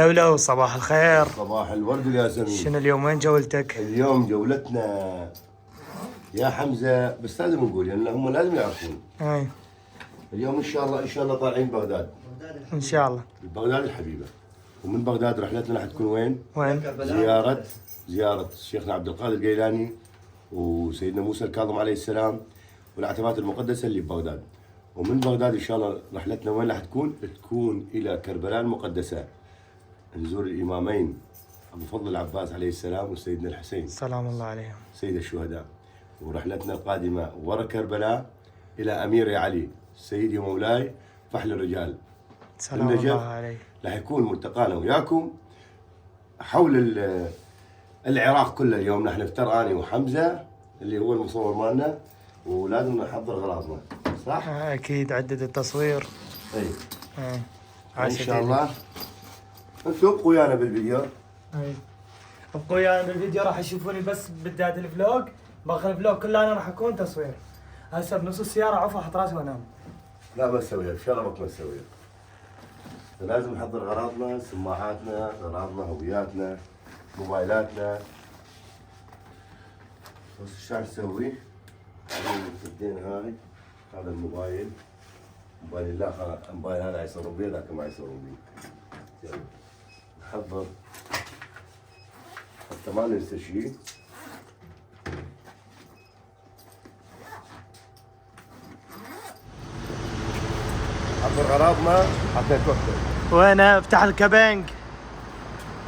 لولو صباح الخير. صباح الورد الياسمين. شنو اليوم وين جولتك؟ اليوم جولتنا يا حمزه، بس لازم نقول لان هم لازم يعرفون. اي اليوم ان شاء الله طالعين بغداد. ان شاء الله. بغداد الحبيبه. ومن بغداد رحلتنا راح تكون وين؟ وين؟ زياره شيخنا عبد القادر الجيلاني وسيدنا موسى الكاظم عليه السلام والعتبات المقدسه اللي ببغداد. ومن بغداد ان شاء الله رحلتنا وين راح تكون؟ تكون الى كربلاء المقدسه. نزور الامامين ابو فضل العباس عليه السلام وسيدنا الحسين سلام الله عليهم سيد الشهداء. ورحلتنا القادمه ورا كربلاء الى امير علي سيدي ومولاي فحل الرجال سلام الله عليه. راح يكون ملتقانا وياكم حول العراق كله. اليوم نحن نفتر اني وحمزه اللي هو المصور مالنا، ولازم نحضر اغراضنا صح؟ اكيد عدد التصوير. اي ان شاء شاء الله. انتم ابقوا ويانا بالفيديو. اي ابقوا ويانا بالفيديو، راح يشوفوني بس بداية الفلوج، باقي الفلوج كله انا راح اكون تصوير. هسه بنص السيارة عفوا احط راسي وانام. لا ما تسويها بشرفك ما تسويها. لازم نحضر اغراضنا، سماعاتنا، اغراضنا، هوياتنا، موبايلاتنا. بس ايش راح نسوي؟ الدين هاي هذا الموبايل، موبايل لا الموبايل هذا يصورون بيه ذاك ما يصورون بيه. يلا نحضر حتى ما ننسى شيء. نحضر اغراضنا حتى نتوكل. وين افتح الكبنج؟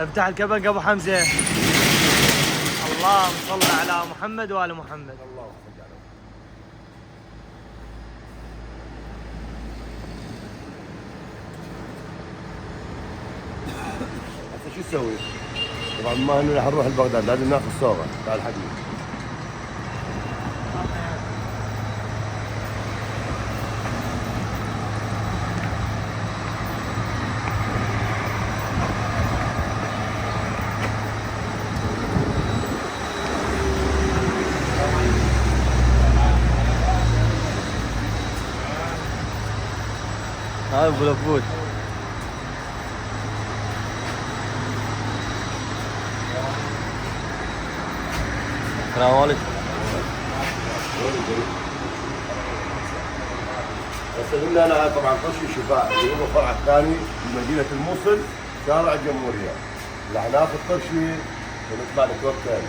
افتح الكبنج ابو حمزه. اللهم صل على محمد وال محمد. اللهم صل على هسه شو نسوي؟ طبعا ما انه راح نروح لبغداد لازم ناخذ صوره. تعال حبيبي. هاي بلوفوت. السلام عليكم. هسه قلنا انا طبعا قصر الشفاء اللي هو الفرع الثاني من مدينه الموصل شارع الجمهوريه. راح ناخذ طرشي ونطلع نتوكل.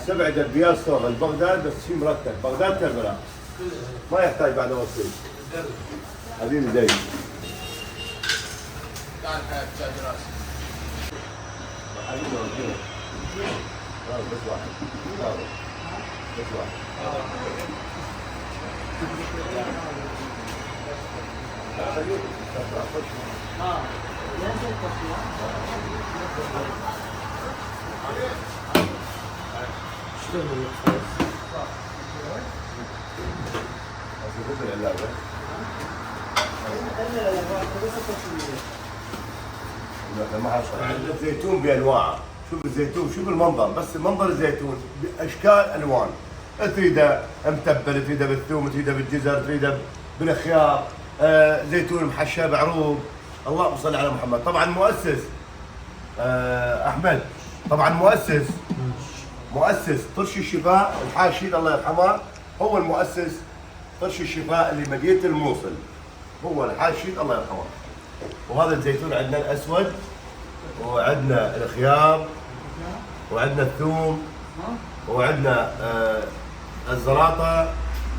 7 دربيات صوغ لبغداد، بس شيء مرتب. بغداد كربلاء ما يحتاج بعد اوصل. حبيبي زين. تعال تاج راسي. حبيبي اوكي. بس واحد. بس واحد. الزيتون بانواعه. شوف الزيتون، شوف المنظر، بس منظر الزيتون باشكال الوان. تريده متبل، تريده بالثوم، تريده بالجزر، تريده بالخيار، زيتون محشى بعروق. اللهم صل على محمد. طبعا مؤسس احمد، طبعا مؤسس طرش الشفاء الحاشد الله يرحمه، هو المؤسس طرش الشفاء اللي مدينه الموصل، هو الحاشد الله يرحمه. وهذا الزيتون عندنا الاسود، وعندنا الخيار، وعندنا الثوم، وعندنا الزراطه،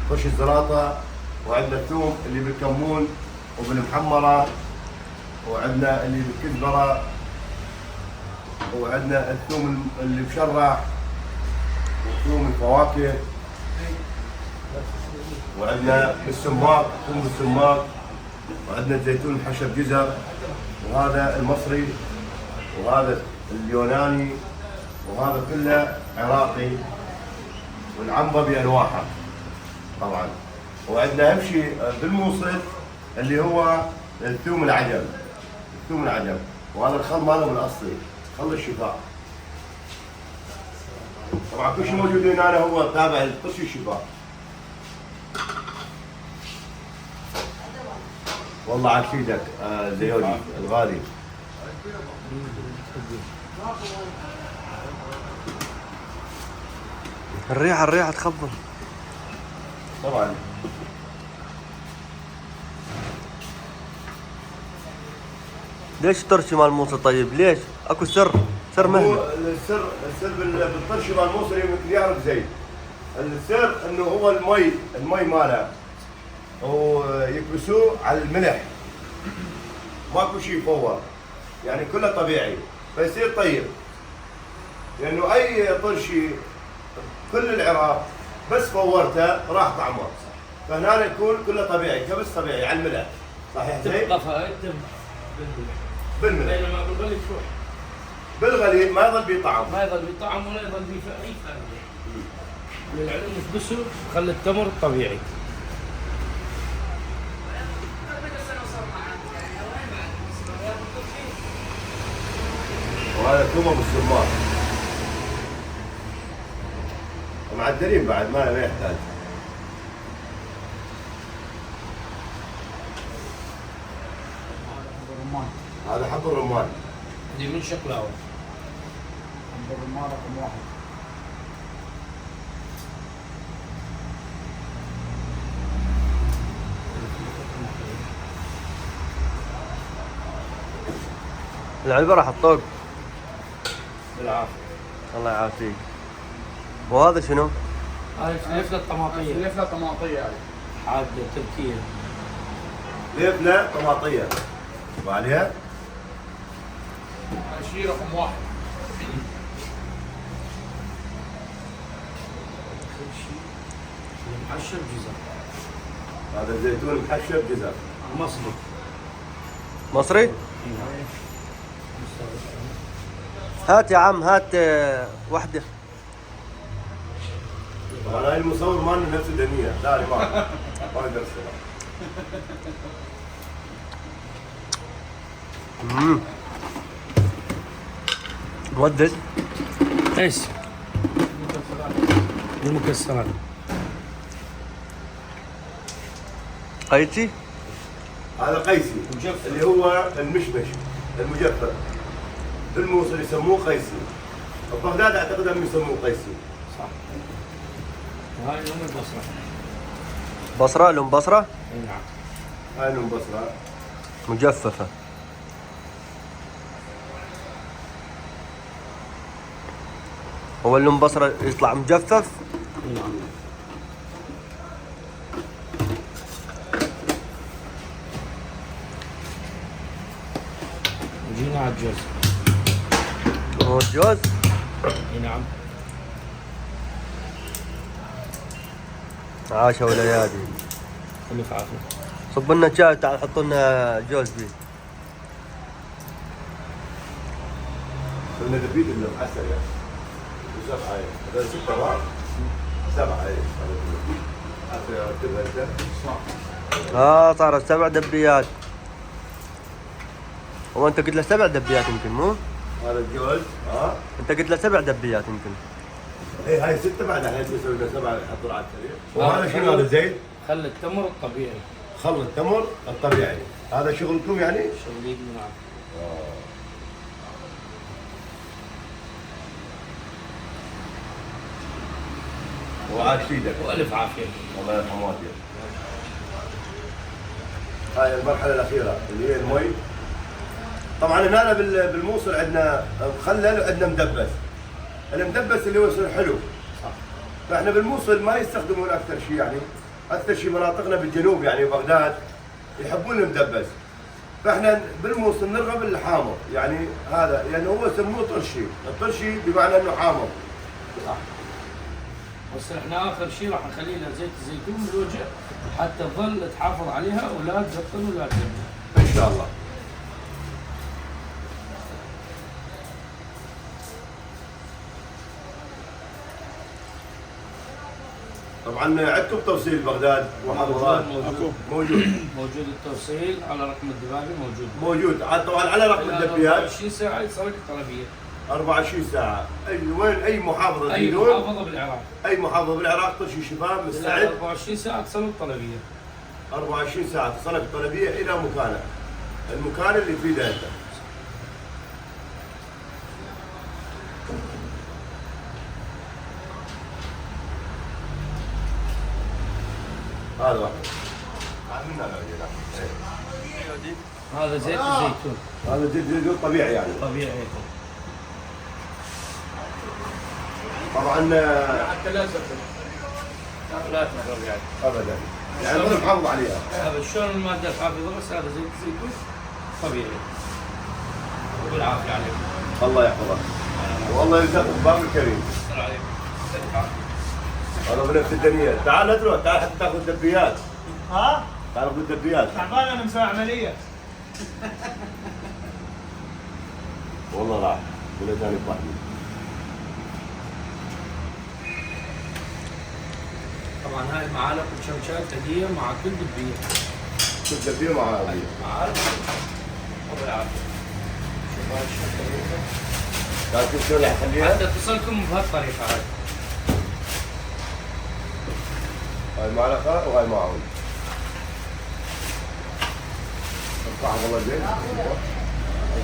طرش الزراطه، وعندنا الثوم اللي بالكمون وبالمحمره، وعندنا اللي بالكزبره، وعندنا الثوم اللي مشرح، وثوم الفواكه، وعندنا السماق، ثوم السماق، وعندنا الزيتون محشى بجزر، وهذا المصري، وهذا اليوناني، وهذا كله عراقي، والعنبه بانواعها طبعا. وعندنا اهم شيء بالموصل اللي هو الثوم العجم، وهذا الخل مالهم الاصلي، خل الشفاء. طبعا كل شيء موجود هنا هو تابع لطرش الشفاء. والله عاشيدك زيودي الغالي. الريحة تخبل طبعا. ليش الطرشي مال موسى طيب؟ ليش؟ اكو سر هو مهنة. السر بالطرش مال موصل يمكن يعرف زين. السر انه هو المي ماله ويكبسوه على الملح، ماكو شيء فور، يعني كله طبيعي فيصير طيب. لانه اي طرشي كل العراق بس فورته راح طعمه، فهنا يكون كله طبيعي كبس طبيعي على الملح. صحيح زين؟ تبقى فائدة بالملح. بينما بالغلي تروح بالغلي ما يظل بيه طعم. ما يظل بطعم ولا يظل بأي فائدة. للعلم احبسه خلي التمر الطبيعي. وهذا ثومه بالسمار معدلين بعد ما يحتاج. هذا حب الرمان. دي من شقلاوة. حب الرمان رقم 1. العلبة راح الطوق. بالعافيه. الله يعافيك. وهذا شنو؟ هاي فلفلة طماطية. لفلة طماطية هذه. حادة تركية. ليفله طماطيه وعليها هذا شيء رقم 1. المحشر جزر. هذا زيتون محشر جزر مصري. مصري؟ هات يا عم هات وحدة. طبعا هاي المصور مالنا نفس الدنيا، لا ما اقدر ارسلها. مودد. قيس. المكسرات. قيتي؟ هذا قيسي اللي هو المشمش المجفف. بالموصل يسموه قيسي، ببغداد اعتقد انهم يسموه قيسي. صح. وهاي لون البصرة. بصرة لون بصرة؟ اي نعم. هاي من بصره مجففة. هو اللون بصرة يطلع مجفف؟ اي نعم. وجينا على الجوز. هو الجوز؟ اي نعم. عاشا وليالي. الف عافية. صب لنا شاي تعال حط لنا جوز بيه. قلنا دبيت اللي معسل يعني. وسبعه هذا 6 بار 7 هذا رتبها انت. صارت 7 دبيات. هو انت قلت له 7 دبيات يمكن مو؟ هذا الجوز انت قلت له 7 دبيات يمكن. اي هاي 6 بعد الحين تسوي لنا 7 يحطوا على السرير. وهذا شنو هذا زيت؟ خل التمر الطبيعي. خل التمر الطبيعي. هذا شغلكم يعني؟ شغلين نعم. وعاش ايدك. والف عافية. الله يرحم والديك. هاي المرحلة الأخيرة اللي هي المي. طبعا هنا بالموصل عندنا مخلل وعندنا مدبس. المدبس اللي هو يصير حلو. صح. فاحنا بالموصل ما يستخدمون أكثر شيء يعني. أكثر شيء مناطقنا بالجنوب يعني بغداد يحبون المدبس. فاحنا بالموصل نرغب الحامض يعني هذا يعني هو يسموه طرشي، الطرشي بمعنى انه حامض. صح. بس احنا اخر شيء راح نخلي لها زيت الزيتون بالوجه حتى تظل تحافظ عليها ولا تزقن ولا تزقن. ان شاء الله. طبعا عندكم توصيل بغداد محافظات؟ موجود التوصيل على رقم الدبابي موجود. موجود طبعا على رقم الدبيات 24 ساعة يصير لك الطلبية. 24 ساعة. وين أي محافظة أي تريدون؟ محافظة بالعراق. أي محافظة بالعراق طرشي شباب مستعد. 24 ساعة تصل الطلبية. 24 ساعه تصلك الطلبيه الى مكانك، المكان اللي فيه انت. هذا واحد. هذا زيت الزيتون هذا زيت زيتون طبيعي يعني. طبيعي. طبعا حتى لا تزفر. لا تضر يعني. ابدا يعني ما نحافظ عليها. هذا شلون الماده الحافظه، بس هذا زيت الزيتون طبيعي. وبالعافيه عليكم. الله يحفظك والله يرزقك باب الكريم. السلام عليكم. انا بنفس الدنيا. تعال لا تروح، تعال حتى تاخذ دبيات. ها؟ تعال خذ دبيات. تعبان انا مسوي عمليه. والله راح ولا ثاني بوحدي. طبعا هاي المعالق والشمشات هديه مع كل دبيه. كل دبيه مع هذه. معالق وبالعافيه. شوف هاي الشكل. لكن شو اللي حخليها؟ حتى تصلكم بهالطريقه هاي. هاي معلقه وهاي معون. ارفعها والله زين.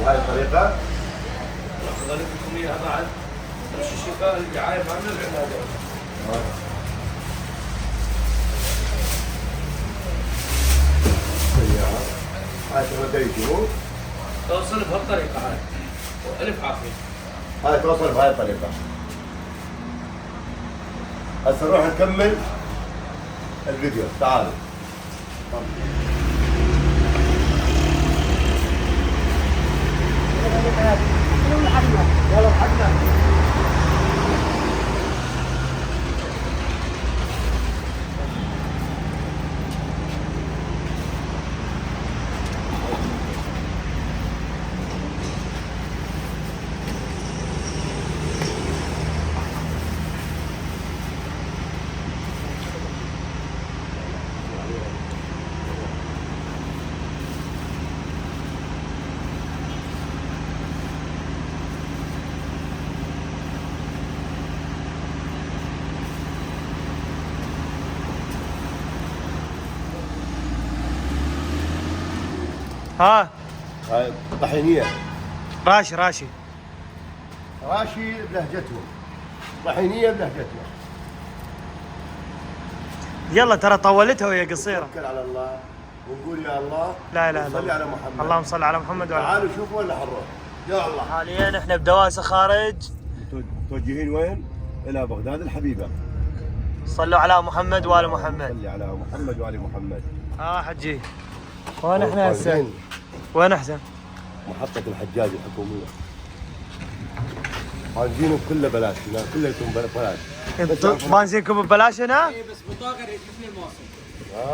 وهاي الطريقه. ناخذ لكم اياها بعد. بس الشفاء الدعايه مالنا العلاج. هاي تبغى تشوف. توصل بهالطريقه هاي. والف عافيه. هاي توصل بهاي الطريقه. هسه نروح نكمل الفيديو. تعالوا. ها؟ هاي طحينيه. راشي راشي بلهجتهم، طحينيه بلهجتنا. يلا ترى طولتها وهي قصيره. نتوكل على الله ونقول يا الله. لا اله الا صلي الله. على محمد. اللهم صل على محمد وعلى تعالوا شوفوا وين حنروح. يا الله. حاليا احنا بدواسه خارج. متوجهين وين؟ الى بغداد الحبيبه. صلوا على محمد وآل محمد. صلي على محمد وآل محمد. حجي. وين احنا هسه؟ وين احسن؟ محطة الحجاج الحكومية. بنزينهم كله بلاش، هنا كله يكون بلاش. بنزينكم ببلاش هنا؟ بس بطاقه مثل الموصل.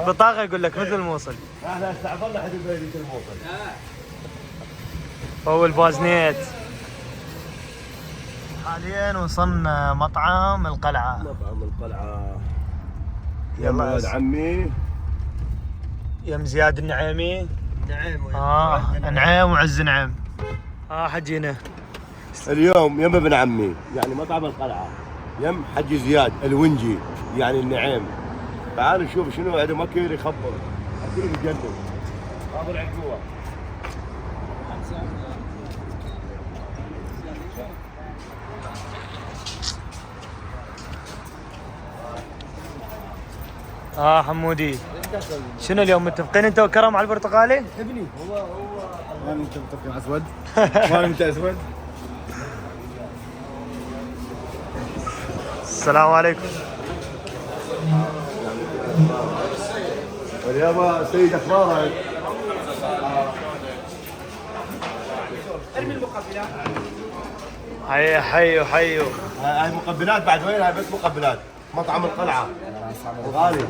بطاقة يقول لك مثل الموصل. احنا استعملنا حد بيت الموصل. هو البازنيت. حاليا وصلنا مطعم القلعة. مطعم القلعة. يلا يا ولد عمي. يم زياد النعيمي. نعم. نعيم وعز نعيم. حجينا. اليوم يم ابن عمي، يعني مطعم القلعة. يم حجي زياد الونجي، يعني النعيم. تعالوا نشوف شنو عنده مكر يخبر. اكل مجنن. خابر عقوة. حمودي. شنو اليوم متفقين انت وكرم على البرتقالي؟ ابني هو ما انت متفق اسود؟ ما انت اسود؟ السلام عليكم. واليابا سيد اخبارك؟ ارمي المقبلات. حيو. هاي مقبلات بعد وين؟ هاي بس مقبلات. مطعم القلعة. غالي.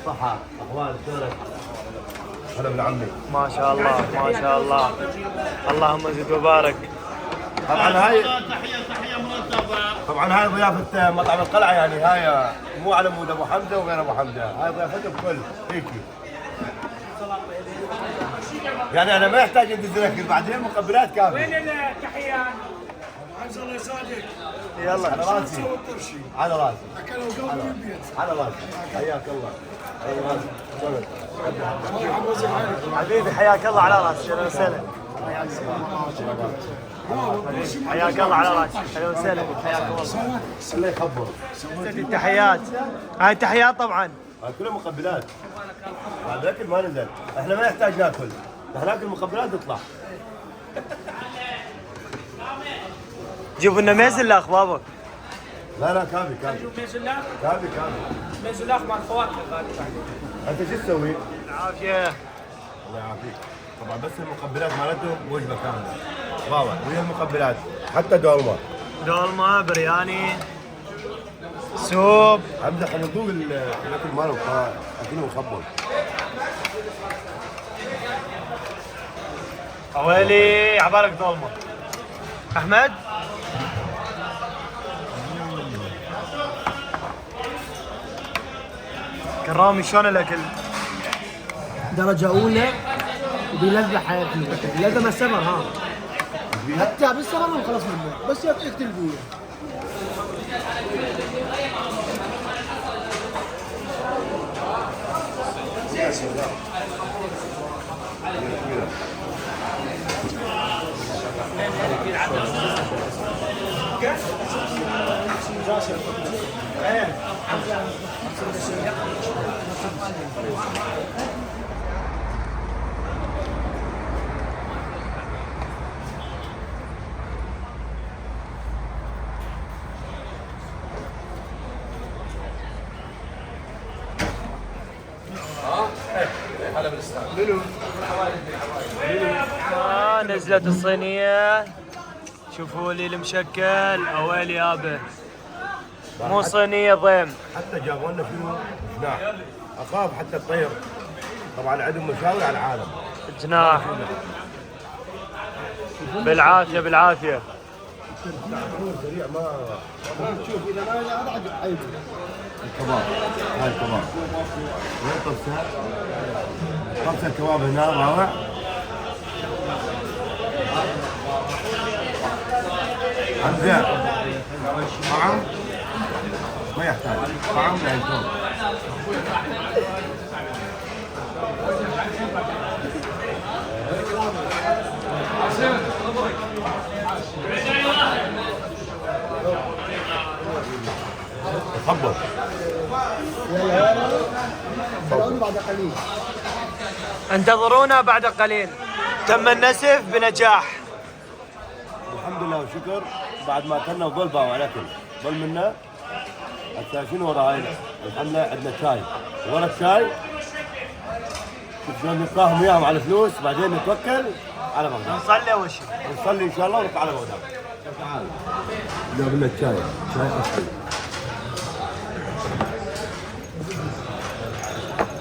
صحة اخوان شلونك؟ هلا ابن عمي. ما شاء الله ما شاء الله. اللهم زد وبارك. طبعا هاي طبعا هاي ضيافة مطعم القلعة، يعني هاي مو على مود ابو حمزة وغير ابو حمزة، هاي ضيافتهم كل هيك. يعني انا ما يحتاج ادز لك بعدين مقبلات كاملة. وين التحية؟ عز الله يسعدك. يلا على راسي. على راسي. اكلوا قبل البيت. على راسي. حياك الله. على راسي. حبيبي حياك الله على راسي، اهلا وسهلا. حياك الله على راسي، اهلا وسهلا، حياك الله. الله يخبر. التحيات، هاي التحيات طبعا. كلها مقبلات. بعد الاكل ما نزل، احنا ما نحتاج ناكل، احنا ناكل مقبلات نطلع. جيبوا لنا ميزلاخ بابا. لا كافي كافي. ميزلاخ كافي. ميزلاخ مع الفواكه غالي. انت شو تسوي؟ العافيه. الله يعافيك. طبعا بس المقبلات مالتهم وجبه كامله. واو وهي المقبلات حتى دولمه. دولمه، برياني، سوب. امزح نذوق الاكل مالهم اكلهم مخبل. ويلي عبالك دولمه. احمد كرامي شلون الاكل؟ درجة أولى وبيلذع حياتنا، لازم مع السمر ها. حتى بالسمر ما خلص منه، بس يختلفوا وياه. نزلت الصينية. شوفوا لي المشكل، اويلي يابا. مو صينية ضيم. حتى جابوا لنا شنو؟ جناح. اخاف حتى الطير. طبعا عندهم مشاوي على العالم. جناح. بالعافية بالعافية. سريع ما شوف إذا ما هذا عاد عيب. الكباب. هاي الكباب. وين طبسها؟ طبسة الكباب هنا روعة. حمزة طعم ما يحتاج طعم لا يكون. تفضل. يلا بعد قليل. انتظرونا بعد قليل. تم النسف بنجاح. الحمد لله والشكر. بعد ما اكلنا وظل باو على الاكل ظل منا. هسه شنو ورا هاي الحمله؟ عندنا شاي ورا الشاي شوف شلون نتفاهم وياهم على فلوس. بعدين نتوكل على بغداد نصلي اول شيء. نصلي ان شاء الله ونطلع على بغداد. تعال جاب لنا الشاي شاي اصلي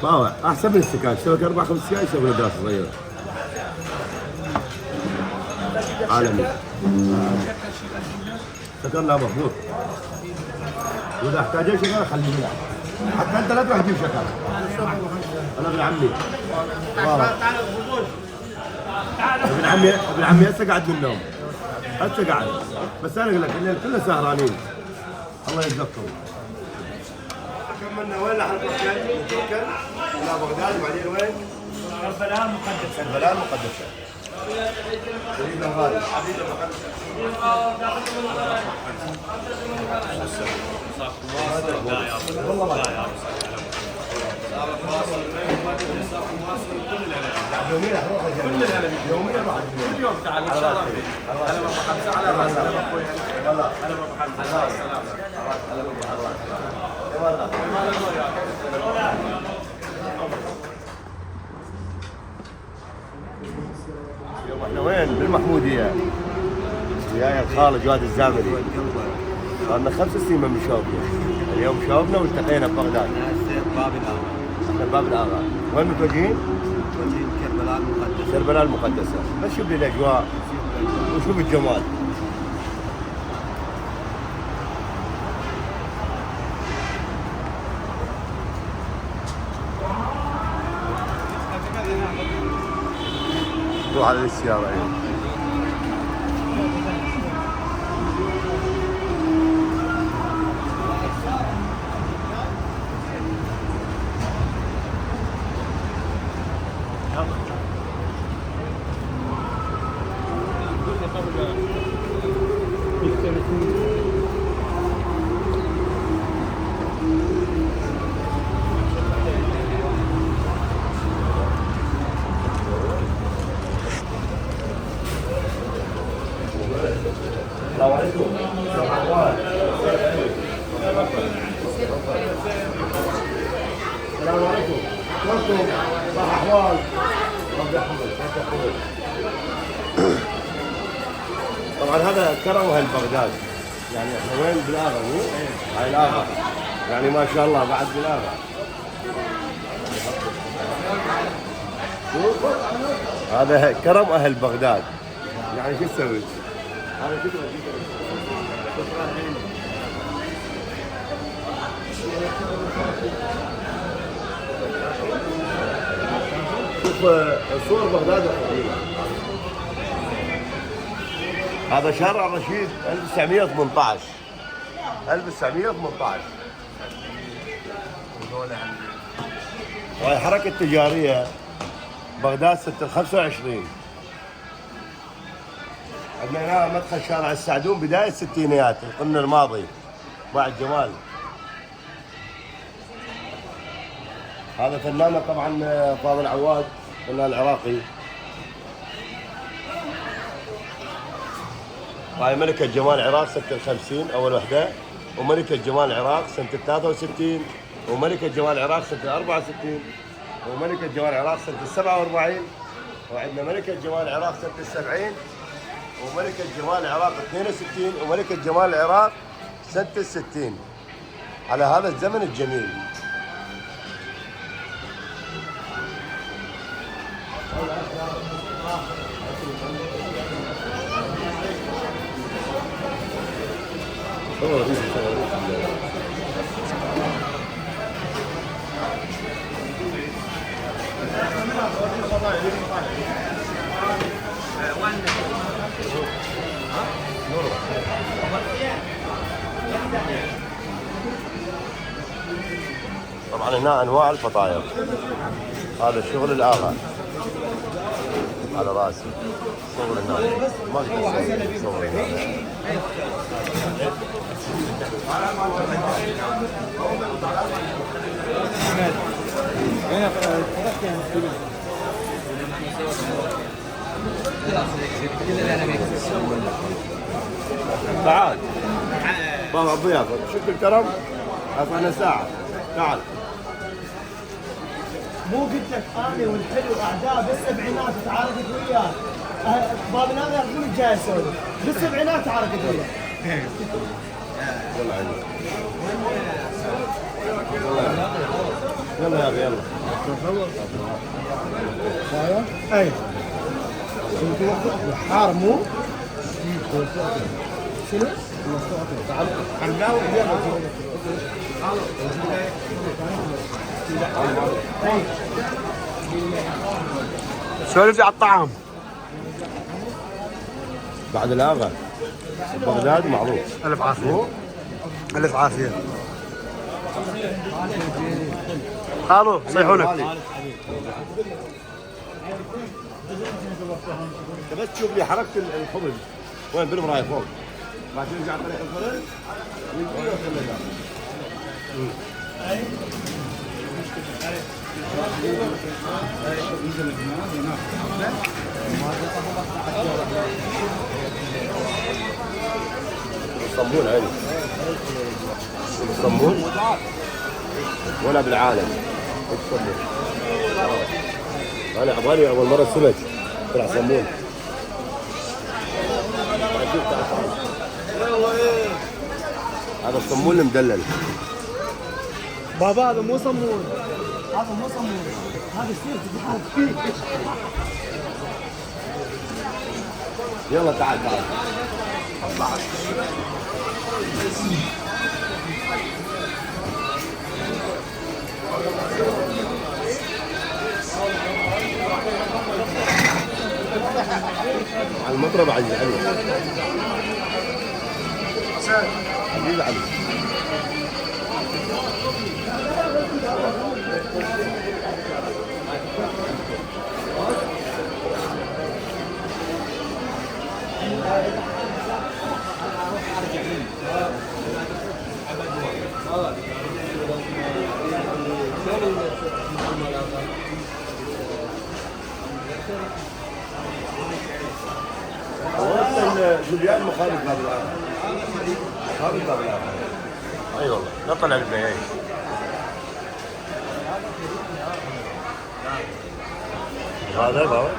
باوع احسن من السكاك. سوى 4-5 سكاك يسوي له دراسه صغيره عالمي. شكرنا مضبوط. واذا احتاجت شكر خليه لنا. حتى انت لا تروح تجيب شكر. انا ابن عمي. ابن عمي هسه قاعد من النوم. هسه قاعد. بس انا اقول لك الليل كله سهرانين. الله يرزقكم. كملنا وين راح نتوكل؟ نتوكل الى بغداد وبعدين وين؟ كربلاء المقدسة. كربلاء المقدسة. حبيبنا الغالي. والله ما يوميا يوميا كل يوم تعال ان شاء الله. على ابو حمزه على راسي على ابو يلا على ابو حمزه على ابو والله احنا وين؟ بالمحموديه وياي الخال جواد الزامري. صار لنا 5 سنين من شوفنا. اليوم شوفنا والتقينا ببغداد. باب الآن. احنا باب الاغا. وين متوجهين؟ متوجهين كربلاء المقدسة. كربلاء المقدسة. بس شوف لي الاجواء وشوف الجمال. روح على السيارة ايه. السلام عليكم. السلام عليكم. كيفكم؟ صح احوال؟ ربي يحفظك، ربي يحفظك. طبعا هذا كرم اهل بغداد. يعني احنا وين بالاغا مو؟ هاي الاغا. يعني ما شاء الله بعد بالاغا. هذا كرم اهل بغداد. يعني شو تسوي؟ هذا شو تسوي؟ شوف صور بغداد القديمة. هذا شارع الرشيد 1918. 1918. هاي حركة تجارية بغداد سنة 25. عندنا هنا مدخل شارع السعدون بداية الستينيات القرن الماضي مع الجمال. هذا فنانة طبعا فاضل عواد، فنان عراقي. هاي ملكة جمال العراق سنة 50 أول وحدة، وملكة جمال العراق سنة 63، وملكة جمال العراق سنة 64، وملكة جمال العراق سنة 47، وعندنا ملكة جمال العراق سنة 70، وملكة جمال العراق 62، وملكة جمال العراق سنة 60 على هذا الزمن الجميل. طبعا هنا انواع الفطاير. هذا شغل الاغا على راسي. صور هنا ما اقدر صور هنا. تعال بابا الضيافه شوف الكرم. اعطينا ساعه. تعال. مو قلت لك انا والحلو اعداء بالسبعينات تعاركت وياه. باب هذا يعرفون جاي اسولف بالسبعينات تعاركت وياه. يلا عيني. يلا يا ابي يلا. اي حار مو شنو؟ سولف على الطعام. بعد الاغا بغداد معروف. الف عافيه. الف عافيه. خالو صيحونك. بس تشوف لي حركه الخبز وين بالمرايه فوق. بعد ترجع طريق الفرن ويقول لك الصمون عيني. الصمون ولا بالعالم الصمون. انا عبالي اول مره سمك طلع صمون. هذا الصمون المدلل. بابا هذا مو صمون. هذا مو صمون. هذا يصير تتحرك فيه. يلا تعال تعال. على المطرب عزيز علي. حبيبي علي. الجوليان مخالف باب الآخر. مخالف باب الآخر. اي والله لا طلع البنيه. هذا بابا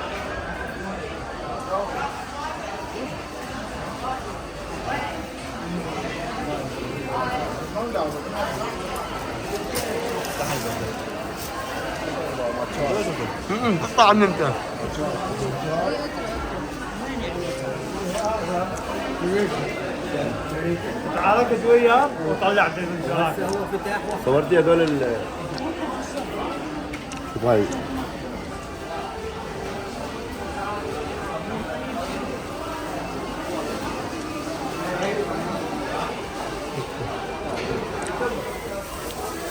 قطع من انت. تعاركت وياه وطلعت الانشاء. صورتي هذول شوف هاي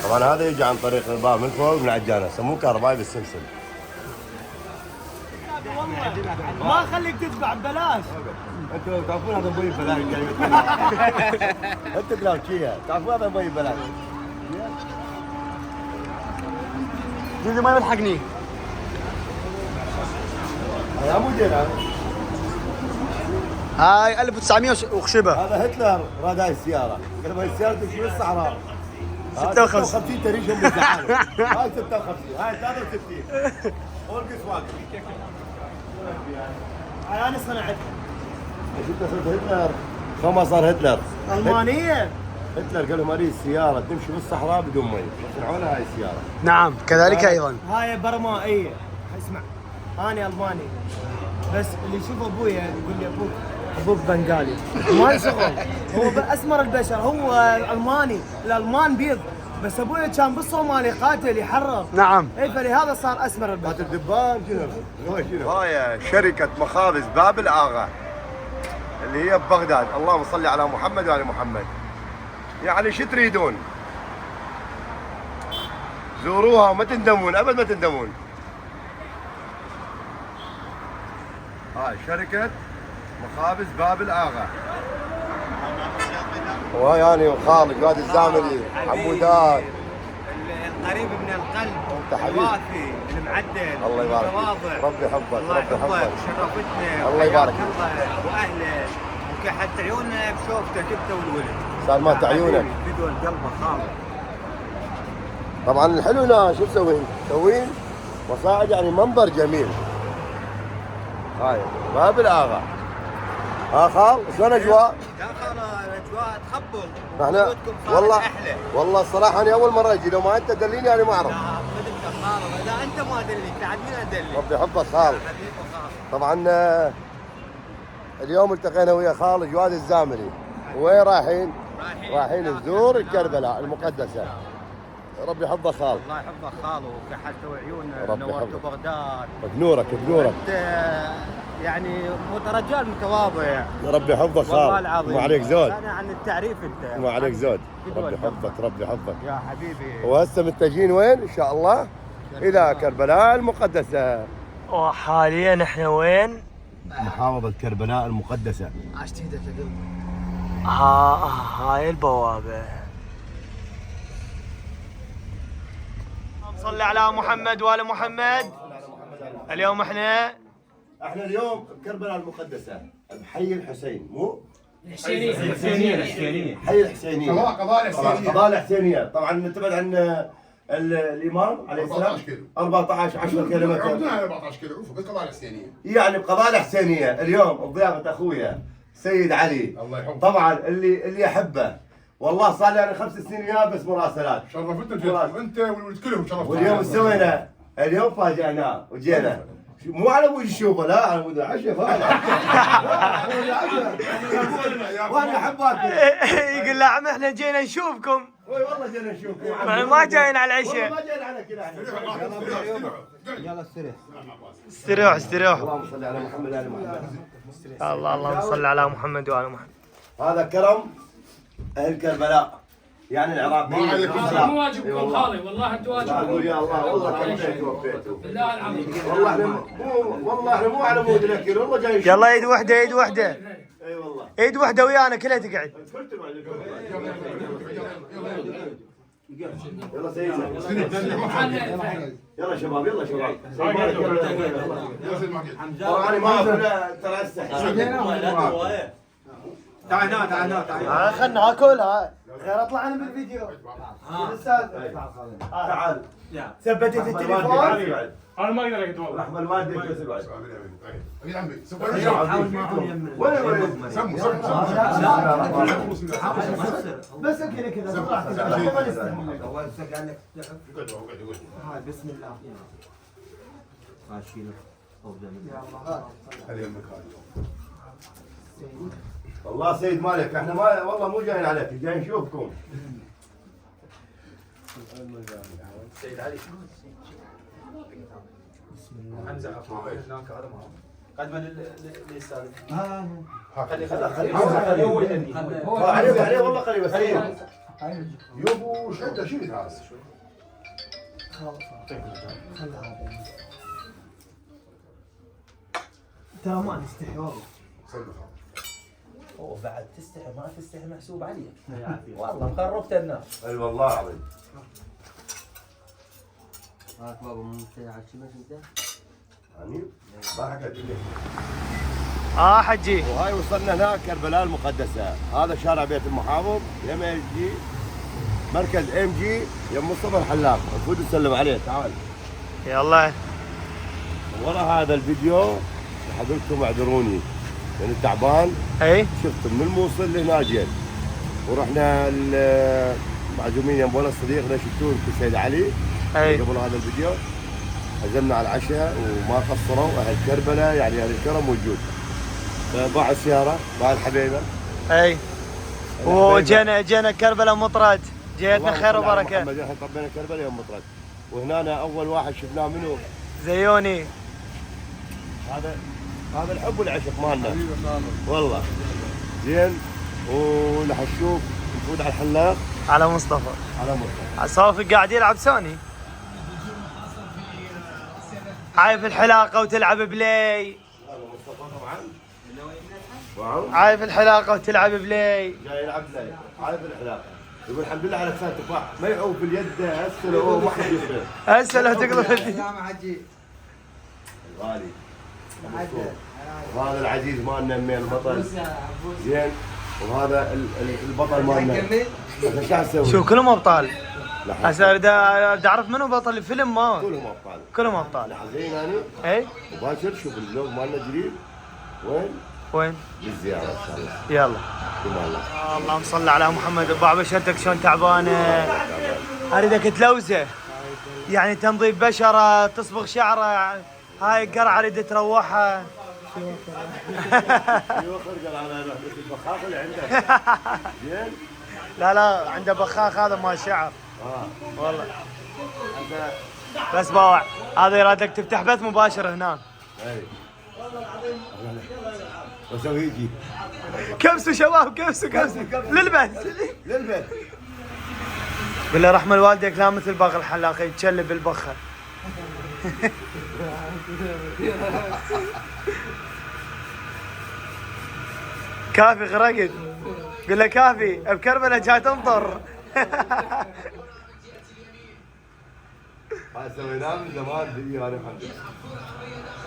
طبعا هذا يجي عن طريق الباب من فوق من عجانه يسموه كهربائي بالسلسل. ما اخليك تدفع ببلاش. انتوا لو تعرفون هذا ابوي ببلاش. انتوا كلاوتشيه تعرفون هذا ابوي ببلاش. جوزي ما يلحقني. هذا مو جيران. هاي 1900 وخشبه. هذا هتلر راد هاي السياره. قال هاي السياره تمشي بالصحراء. 56 تريشهم بالزعانه. هاي 56 هاي 63. اورقس واقف. هاي انا صنعتها. شفت صرت هتلر فما صار هتلر. المانيه. هتلر قال لهم هذه السياره تمشي بالصحراء بدون مي. صنعوا لها هاي السياره. نعم كذلك ايضا. هاي برمائيه. اسمع انا الماني بس اللي يشوف ابويا يقول لي ابوك بنغالي ما له شغل. هو اسمر البشر هو الماني. الالمان بيض بس ابويا كان بالصومالي قاتل يحرر. نعم. اي فلهذا صار اسمر البشر. قاتل دبان شنو؟ هاي شركه مخابز باب الاغا اللي هي ببغداد. اللهم صل على محمد وعلى محمد. يعني شو تريدون؟ زوروها وما تندمون ابد ما تندمون. هاي شركة مخابز باب الآغا. وهاي أنا وخالد وادي الزاملي عبودات. القريب من القلب. أنت حبيبي. الوافي المعدل. الله يبارك المتواضع. ربي يحفظك الله ربي يحفظك يحفظك. شرفتنا. الله يبارك الله واهله وكحت عيوننا بشوفتك انت والولد. سالمات عيونك. بدون قلبه خالص. طبعا الحلو هنا شو مسوين؟ مسوين مصاعد يعني منظر جميل. هاي باب الآغا. ها خال شلون اجواء؟ يا خال الاجواء تخبل. احنا وجودكم صارت والله احلى. والله الصراحه انا اول مره اجي. لو ما انت دليني انا ما اعرف. لا بدك خال لا انت ما دليك تعال مين ادلك. ربي يحفظك خال. حبيبي خال. طبعا اليوم التقينا ويا خالد جواد الزاملي. وين رايحين؟ رايحين نزور كربلاء المقدسه. ربي يحفظك خال. الله يحفظك خال وكحلت عيوننا ربي نورت يحفظك. بغداد. بنورك بنورك. انت يعني رجال متواضع. ربي يحفظك والله خال. العظيم ما عليك زود. انا عن التعريف انت. ما عليك زود. بدون ربي يحفظك ربي يحفظك. يا حبيبي. وهسه متجهين وين ان شاء الله؟ الى كربلاء المقدسه. وحاليا احنا وين؟ محافظه كربلاء المقدسه. عشت ايدك يا قلبي. هاي البوابه. صلي على محمد وآل محمد. اليوم احنا اليوم بكربلاء المقدسه بحي الحسين مو؟ الحسينيه. حي الحسينيه. قضاء الحسينية. قضاء الحسينيه. طبعا نتبعد عن الامام عليه السلام 14 كيلو. 14 10 كيلومتر. عمدنا على 14 كيلو بس قضاء الحسينية. يعني بقضاء الحسينيه اليوم بضيافه اخويا سيد علي. الله يحفظك. طبعا اللي احبه والله صار لي انا 5 سنين وياه بس مراسلات. شرفتنا جدكم انت والولد كلهم شرفتنا. واليوم ايش سوينا؟ اليوم فاجأناه وجينا مو على مود الشوفه لا على مود العشاء وانا احب اكل. يقول له عم احنا جينا نشوفكم. اي والله جينا نشوفكم. ما جايين على العشاء. ما جينا على كل احنا. يلا استريح. استروح. اللهم صل على محمد وعلى محمد. اللهم صل على محمد وآل محمد. هذا كرم اهل كربلاء يعني العراقيين. ما عليكم هذا مو واجبكم خالي والله انتم اقول واجبكم. يا الله والله كرمتوا ووفيتوا. بالله العظيم. والله احنا مو على مود الاكل والله جايين. يلا ايد وحده ايد وحده. اي والله ايد واحده ويانا كلها تقعد. يلا سيدنا يلا شباب يلا شباب انا ما اكل ترى تعال هنا تعال هنا تعال. خلنا اكلها غير اطلع انا بالفيديو. الاستاذ تعال ثبتت التليفون. انا ما اقدر اقعد والله. احمد ما ادري بس بعد يا عمي سمو بس كذا كذا طلع كذا ما نستحمل. بسم الله. والله سيد مالك احنا ما والله مو جايين عليك جايين نشوفكم. سيد علي حمزه هناك هذا ما قدما للاستاذ خلي عليه والله قريب بس يبو شو انت شو هذا؟ ترى ما نستحي والله. اوه بعد تستحي ما تستحي محسوب عليك والله مخربت الناس. اي والله العظيم. هاك بابا مو على شي مش انت؟ يعني ما حكيت لك. حجي. وهاي وصلنا هناك كربلاء المقدسة. هذا شارع بيت المحافظ يم ام جي مركز ام جي يم مصطفى الحلاق. المفروض نسلم عليه تعال. يلا. ورا هذا الفيديو حضرتكم اعذروني لاني تعبان. اي شفت من الموصل لهنا جيت ورحنا معزومين يم ولا صديقنا شفتوه في سيد علي. اي قبل هذا الفيديو عزمنا على العشاء وما قصروا اهل كربلاء يعني اهل الكرم موجود. باع السياره باع الحبيبه. اي وجينا كربلاء مطرد جيتنا خير وبركه. محمد احنا طبينا كربلاء يوم مطرد وهنا اول واحد شفناه منو؟ زيوني. هذا الحب والعشق مالنا والله زين. ولحشوف نفوت على الحلاق على مصطفى. على مصطفى صافي قاعد يلعب سوني. عايف الحلاقه وتلعب بلاي. هذا مصطفى طبعا. عايف الحلاقه وتلعب بلاي. جاي يلعب بلاي عارف الحلاقه. يقول الحمد لله على لسان تفاح ما يعوف باليد هسه لو ما حد يقدر. هسه لو تقدر. غالي وهذا العزيز مالنا من البطل زين. وهذا البطل مالنا. شو اسوي؟ شو كلهم ابطال. لا هسه اريد اعرف منو بطل الفيلم ما. كلهم ابطال. كلهم ابطال. زين انا اي مباشر شوف اللوج مالنا جديد وين؟ وين؟ بالزياره ان شاء الله. يلا. بما الله. اللهم صل على محمد. ابو بشرتك شلون تعبانه. اريدك تلوزه يعني تنظيف بشره تصبغ شعره. هاي القرعه اريد تروحها. يوخر قال انا بس البخاخ اللي عنده زين. لا عنده بخاخ هذا ما شعر. والله بس باوع هذا يرادك تفتح بث مباشر هنا. اي وسوي يجي كبسوا شباب كبسوا للبث. للبيت. بالله رحمه والديك لا مثل باقي الحلاق يتشلب بالبخه. كافي غرقت. قل له كافي بكربلاء جاي تمطر. هاي سويناه من زمان فيديو انا الحمد لله.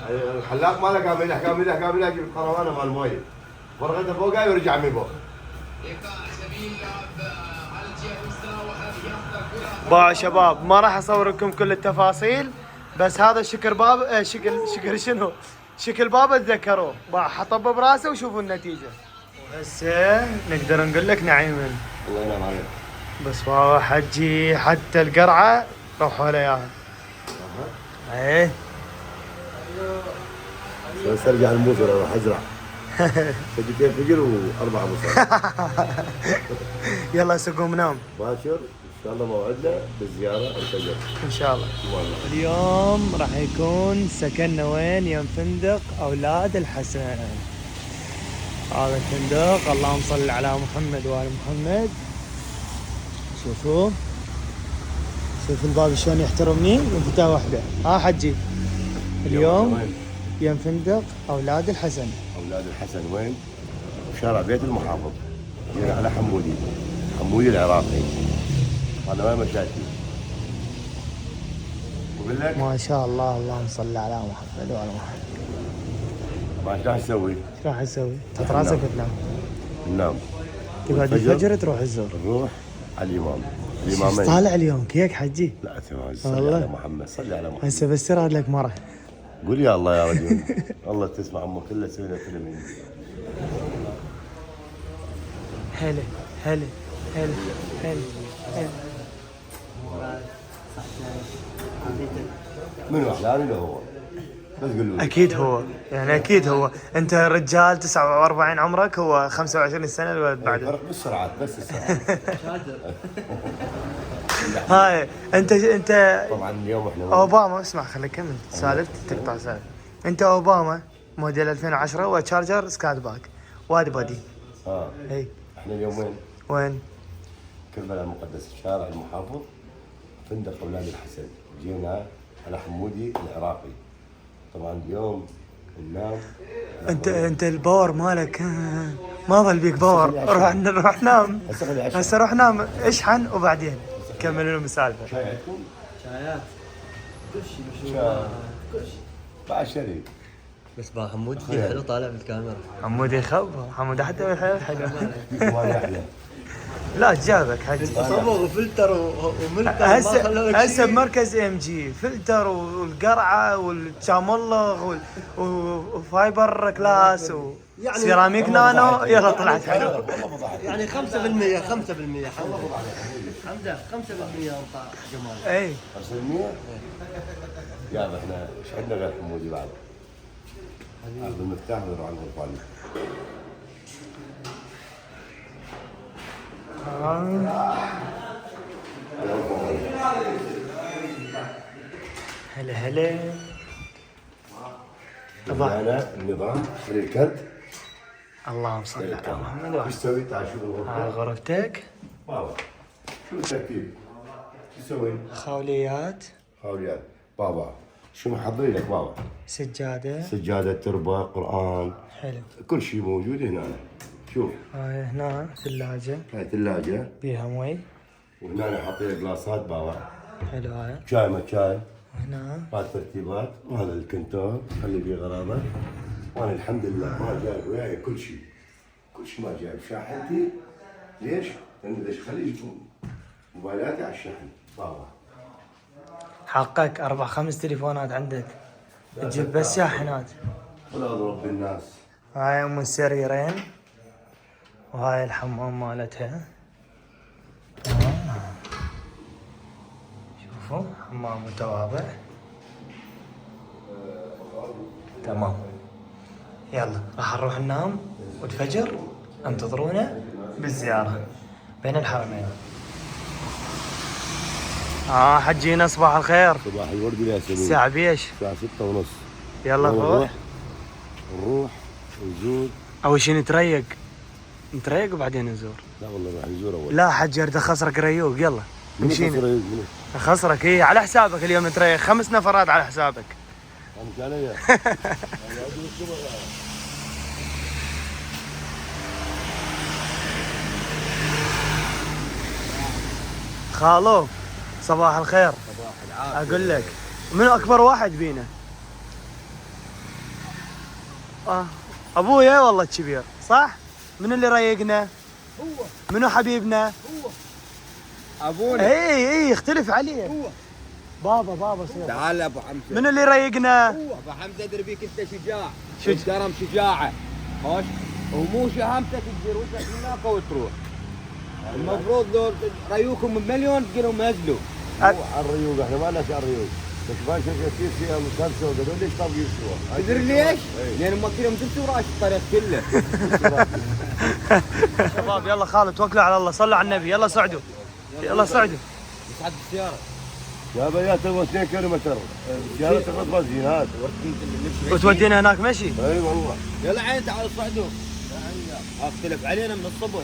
الحلاق ماله قام يلح يجيب القروانه مال المويه ورقته فوقها ويرجع من فوق. باع شباب ما راح اصور لكم كل التفاصيل بس هذا شكل باب شكل شنو؟ شكل بابا تذكروه. باع حطب براسه وشوفوا النتيجه. هسه نقدر نقول لك نعيما. الله ينعم عليك. بس باع حجي حتى القرعه روحوا له اياها. ايه بس ارجع الموزر اروح ازرع. شقتين فجر واربع بصر. يلا سقوم نام. باشر ان شاء الله موعدنا بالزياره الفجر ان شاء الله. والله. اليوم راح يكون سكننا وين؟ يم فندق اولاد الحسن. هذا الفندق اللهم صل على محمد وآل محمد. شوفوا شوف الباب شلون يحترمني وفتاه واحده. حجي اليوم يم فندق اولاد الحسن. اولاد الحسن وين؟ بشارع بيت المحافظ، جينا على حمودي، حمودي العراقي. هذا ما مشاكل. وقول لك ما شاء الله، اللهم صل على محمد وعلى محمد. ما ايش راح تسوي؟ ايش راح تسوي؟ تحط راسك وتنام. ننام. تقعد الفجر تروح الزور. نروح على الإمام. ايش الإمامين. طالع اليوم كيك حجي؟ لا تمام. صلي والله. على محمد، صلي على محمد. هسه بسر لك مره. قول يا الله يا رجل. والله تسمع امك كلها سوينا فيلم. هلا هلا هلا هلا هلا. منو احلامي ولا هو؟ بس قول له. اكيد هو، يعني اكيد هو. انت رجال 49 عمرك، هو 25 سنه الولد بعده. فرق بالسرعات بس السرعات. هاي انت طبعا اليوم احنا اوباما. اسمع خليك كمل سالفت تقطع سالفه. انت اوباما موديل 2010 وتشارجر سكات باك وادي بادي. اي احنا اليوم وين؟ وين؟ كربلاء المقدس، شارع المحافظ، فندق اولاد الحسن. جينا على حمودي العراقي. طبعا اليوم ننام. انت الباور مالك ما ظل بيك باور. روح نام هسه، روح نام اشحن وبعدين كمل لهم السالفه. شاي عندكم؟ شايات كل شيء بعد شري. بس با حمود في حلو طالع بالكاميرا. حمود يخبر، حمود حتى بالحياه حلو. ما يحلى. لا جابك حجي. صبغ وفلتر وملتر. هسه بمركز ام جي فلتر والقرعه والشامولغ وفايبر كلاس وسيراميك نانو. يلا طلعت حلو. يعني 5% 5% حمزه 5% انطى جمال. اي 5%؟ يا احنا ايش عندنا غير حمودي بعد؟ هذا المفتاح ونروح عند الغرفان. هلا هلا. انا النظام الكرت. اللهم صل على محمد وعلى. ايش تسوي؟ تعال شوف الغرفه. هاي غرفتك. بابا شو الترتيب؟ شو تسوي؟ خوليات، خاويات. بابا شو محضرين لك بابا؟ سجاده. سجاده، تربه، قران، حلو. كل شيء موجود هنا. شوف هاي هنا ثلاجه هاي ثلاجه، بيها مي. وهنا حاطين جلاصات بابا. حلو. هاي شاي ما شاي. هنا هاي الترتيبات، وهذا الكنتور خلي فيه غرامه. وانا الحمد لله ما جايب وياي كل شيء. كل شيء ما جايب شاحنتي. ليش؟ لان ليش خلي موبايلاتي على الشحن بابا. حقك 4-5 تليفونات عندك تجيب بس شاحنات. ولا رب الناس. هاي ام السريرين وهاي الحمام مالتها. شوفوا حمام متواضع. تمام. يلا راح نروح ننام والفجر انتظرونا بالزيارة بين الحرمين. حجينا صباح الخير. صباح الورد والياسمين. الساعة بيش؟ الساعة 6:30. يلا نروح. نروح ونزور. أول شي نتريق وبعدين نزور. لا والله راح نزور أول. لا حج أريد أخسرك ريوق. يلا مشينا. منو؟ أخسرك هي على حسابك اليوم. نتريق 5 نفرات على حسابك. أنت عليا. خالو صباح الخير. صباح العافية. أقول لك منو أكبر واحد بينا؟ أبويا والله الكبير صح؟ من اللي ريقنا؟ هو. منو حبيبنا؟ هو. ابونا. اي يختلف عليه. هو. بابا صير. تعال ابو حمزه. من اللي ريقنا؟ ابو حمزه ادري بيك انت شجاع. الكرم شجاعه. خوش. ومو شهامتك تدير وجهك هناك وتروح. المفروض لو ريوكم بمليون تقولوا مازلوا. الريوق احنا ما لنا شيء الريوق. بس باش كثير فيها مسلسل وقالوا ليش طب يسوى؟ تدري ليش؟ لان ما كلهم تمشوا راش الطريق كله. شباب يلا خالد توكلوا على الله. صلوا على النبي. يلا صعدوا. يلا صعدوا. يسعد السياره. يا بيات تبغى 2 كيلومتر. السيارة تاخذ بنزين هذا. وتودينا هناك مشي؟ اي والله. يلا عين تعالوا صعدوا. اختلف علينا من الصبر.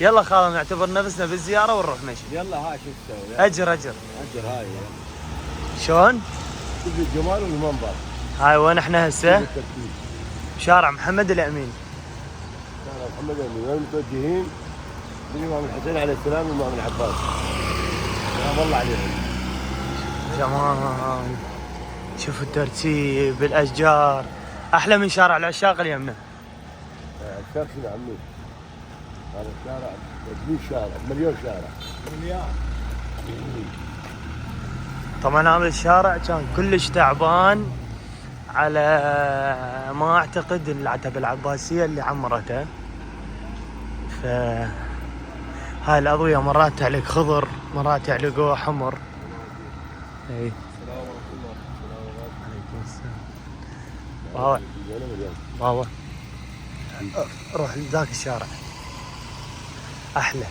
يلا خالد نعتبر نفسنا بالزيارة ونروح مشي. يلا ها شو تسوي؟ أجر اجر هاي. شلون؟ شوف الجمال والمنظر. هاي وين احنا هسه؟ شارع محمد الأمين. شارع محمد امين، وين متوجهين؟ للامام الحسين عليه السلام والامام العباس. سلام الله عليهم. جمال، شوفوا الترتيب بالاشجار، احلى من شارع العشاق اليمنى. الشارع شنو عمي؟ هذا الشارع 100 شارع، مليون شارع. طبعا هذا الشارع كان كلش تعبان على ما اعتقد العتبة العباسية اللي عمرته. ف هاي الأضوية مرات تعلق خضر، مرات يعلقوها حمر. اي عليكم السلام. بابا بابا روح لذاك الشارع احلى.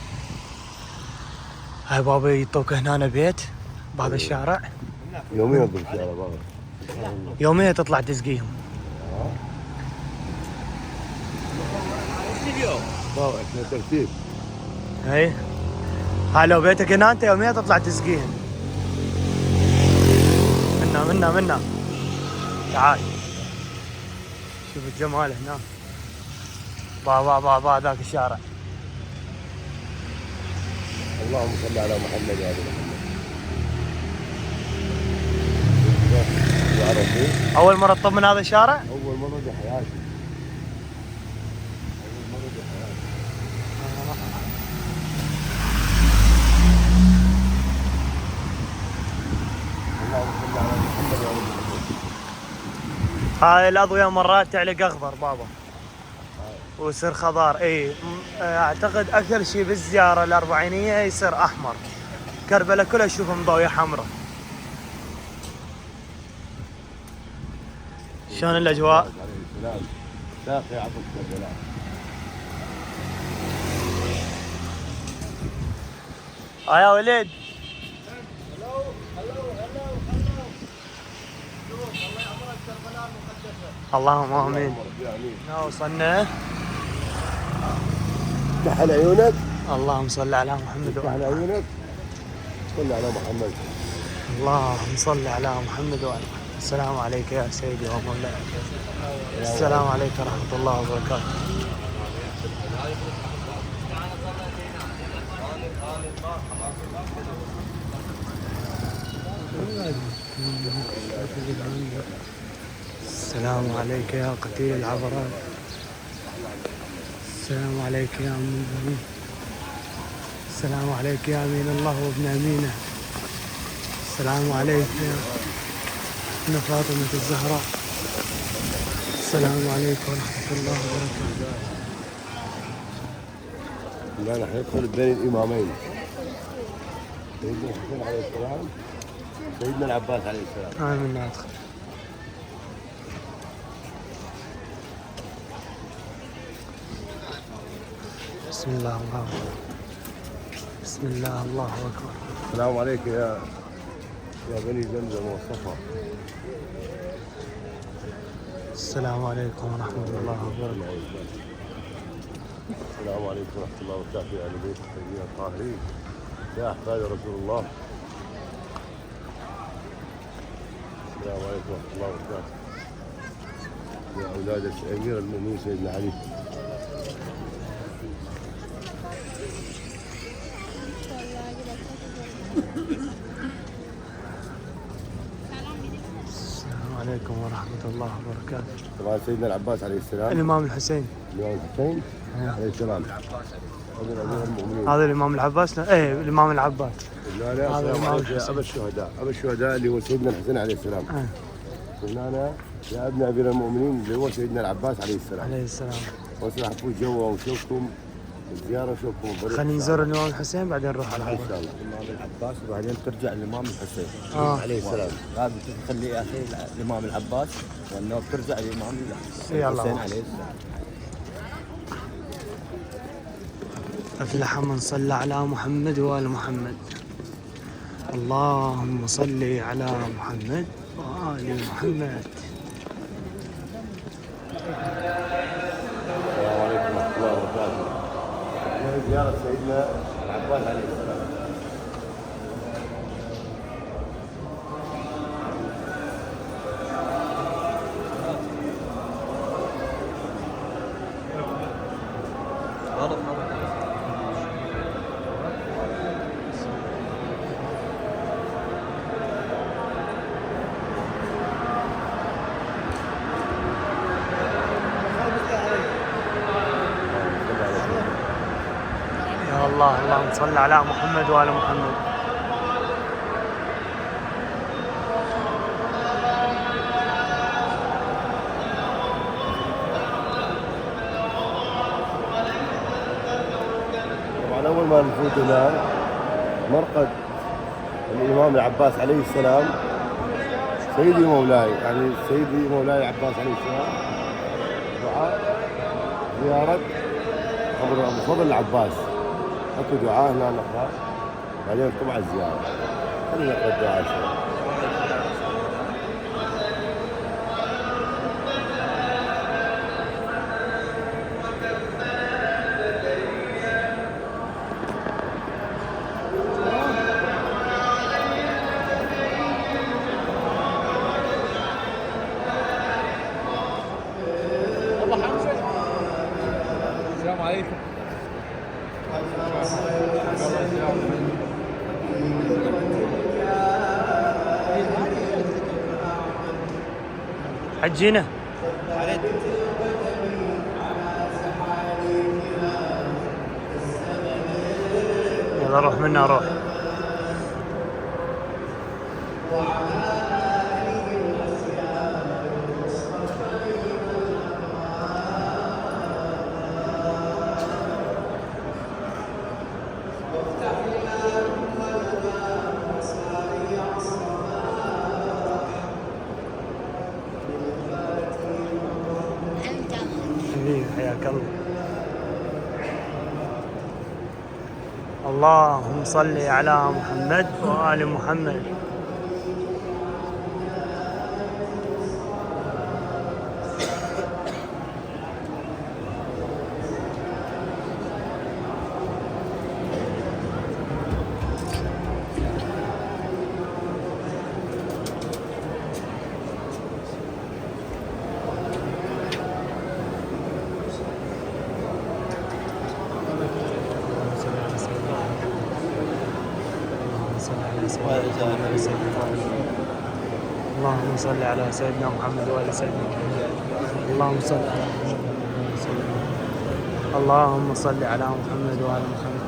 هاي بابا يعطوك هنا بيت بهذا الشارع، يوميا يضرب الشارع بابا. يوميا تطلع تسقيهم. بابا احنا ترتيب. اي هاي لو بيتك هنا انت يوميا تطلع تسقيهم. منا تعال شوف الجمال هنا. با ذاك الشارع. اللهم صل على محمد يا ابي محمد. اول مرة تطب من هذا الشارع؟ اول مرة بحياتي. هاي الأضوية مرات تعلق أخضر بابا ويصير خضار. اي اعتقد اكثر شيء بالزيارة الأربعينية يصير احمر. كربلاء كلها اشوفهم ضوية حمراء. شلون الاجواء؟ ساقي عبد كربلاء. يا وليد اللهم امين. وصلنا. افتح على عيونك. اللهم صل على محمد افتح على عيونك. صل على محمد. اللهم صل على محمد وعلى محمد. السلام عليك يا سيدي ومولاي. السلام عليك ورحمة الله وبركاته. السلام عليك يا قتيل العبرات. السلام عليك يا أمين. السلام عليك يا أمين الله وابن أمينه. السلام عليك يا ابن فاطمة الزهراء. السلام عليكم ورحمة الله وبركاته. الآن راح ندخل بين الإمامين، سيدنا الحسين عليه السلام سيدنا العباس عليه السلام. آمين. ندخل. بسم الله الله أكبر. بسم الله الله أكبر. السلام عليك يا بني زمزم والصفا. السلام عليكم ورحمة الله وبركاته. السلام عليكم ورحمة الله وبركاته يا أهل بيت الطيبين الطاهرين يا أحفاد رسول الله. السلام عليكم ورحمة الله وبركاته يا أولاد أمير المؤمنين سيدنا علي. السلام عليكم ورحمة الله وبركاته. طبعا سيدنا العباس عليه السلام. الإمام الحسين. الإمام الحسين عليه السلام. هذا أمير المؤمنين. هذا الإمام العباس. ايه الإمام العباس. لا هذا السلام عليك الإمام يا أبا الشهداء. أبا الشهداء اللي هو سيدنا الحسين عليه السلام. هنا يا ابن أمير المؤمنين اللي هو سيدنا العباس عليه السلام. عليه السلام. واسمح فوق جوا ونشوفكم الزيارة ونشوفكم الطريق. خلينا نزور الإمام الحسين بعدين نروح على إن شاء الله. الامام العباس وبعدين ترجع للامام الحسين عليه السلام. لازم تخلي يا اخي الامام العباس وانه بترجع للامام يلا. الحسين عليه السلام. أفلح من صلى على محمد وآل محمد. اللهم صل على محمد وآل محمد. السلام عليكم ورحمة الله وبركاته. زيارة سيدنا العباس عليه السلام. الله اللهم صل على محمد وآل محمد. طبعا اول ما نفوت هنا مرقد الامام العباس عليه السلام، سيدي مولاي، يعني سيدي مولاي عباس عليه السلام، دعاء زيارة قبر ابو فضل العباس، اكو دعاء هنا نقرا بعدين طبعا الزيارة. خلينا نقرا الدعاء شوي. السلام عليكم. حجينا يلا روح منا روح. حبيبي حياك الله. اللهم صل على محمد وآل محمد. اللهم صل على سيدنا محمد وآل سيدنا محمد. اللهم صل على محمد. اللهم صل على محمد وآل محمد.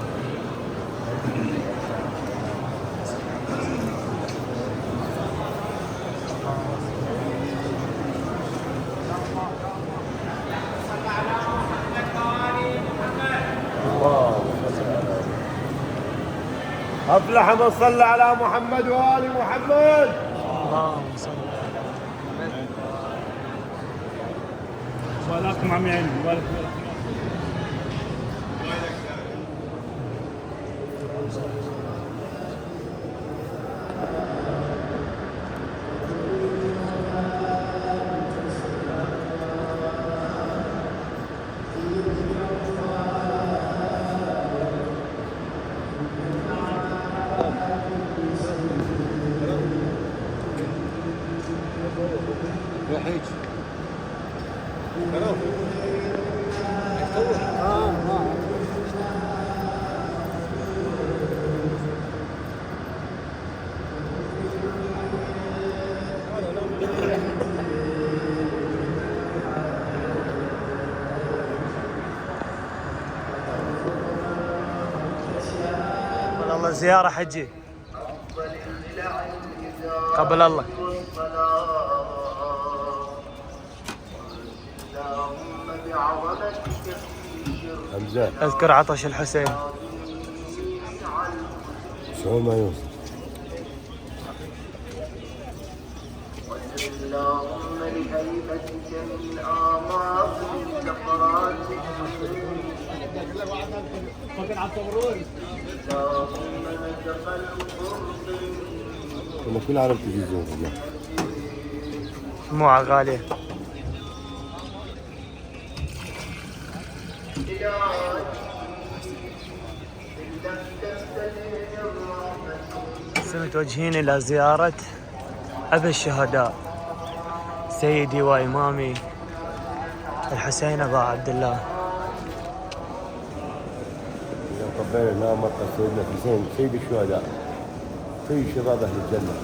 أفلح من صلى على محمد وآل محمد. اللهم صل على محمد. وعليكم عمي عيني. والله زيارة حجي قبل الله. حمزة اذكر عطش الحسين. شعور ما يوصل. اللهم لهيبتك من اعماق الزفرات اللهم نزف القرب كنا كل عالم تلفزيون. دموعة غالية. متوجهين إلى زيارة أبا الشهداء سيدي وإمامي الحسين أبا عبد الله. قبينا هنا مرقد سيدنا الحسين سيد الشهداء سيد شباب أهل الجنة.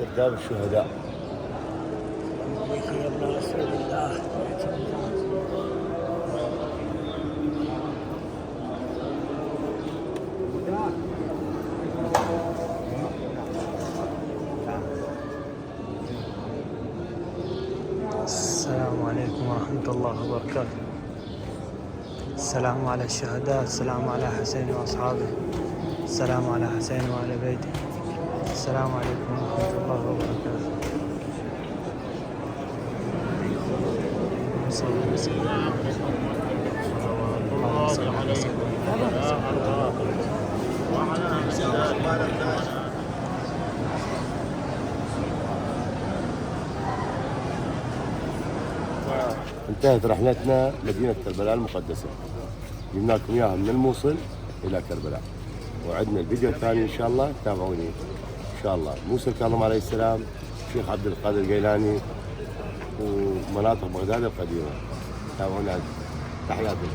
سرداب الشهداء. يا ابن رسول الله. السلام عليكم ورحمة الله وبركاته. السلام على الشهداء، السلام على حسين وأصحابه، السلام على حسين وعلى بيته، السلام عليكم ورحمة الله وبركاته. صلى وسلم على انتهت رحلتنا مدينة كربلاء المقدسة، جبنا لكم اياها من الموصل الى كربلاء، وعدنا الفيديو الثاني ان شاء الله، تابعوني ان شاء الله. موسى الكاظم عليه السلام، الشيخ عبد القادر الجيلاني، ومناطق بغداد القديمة. تابعونا، تحياتي.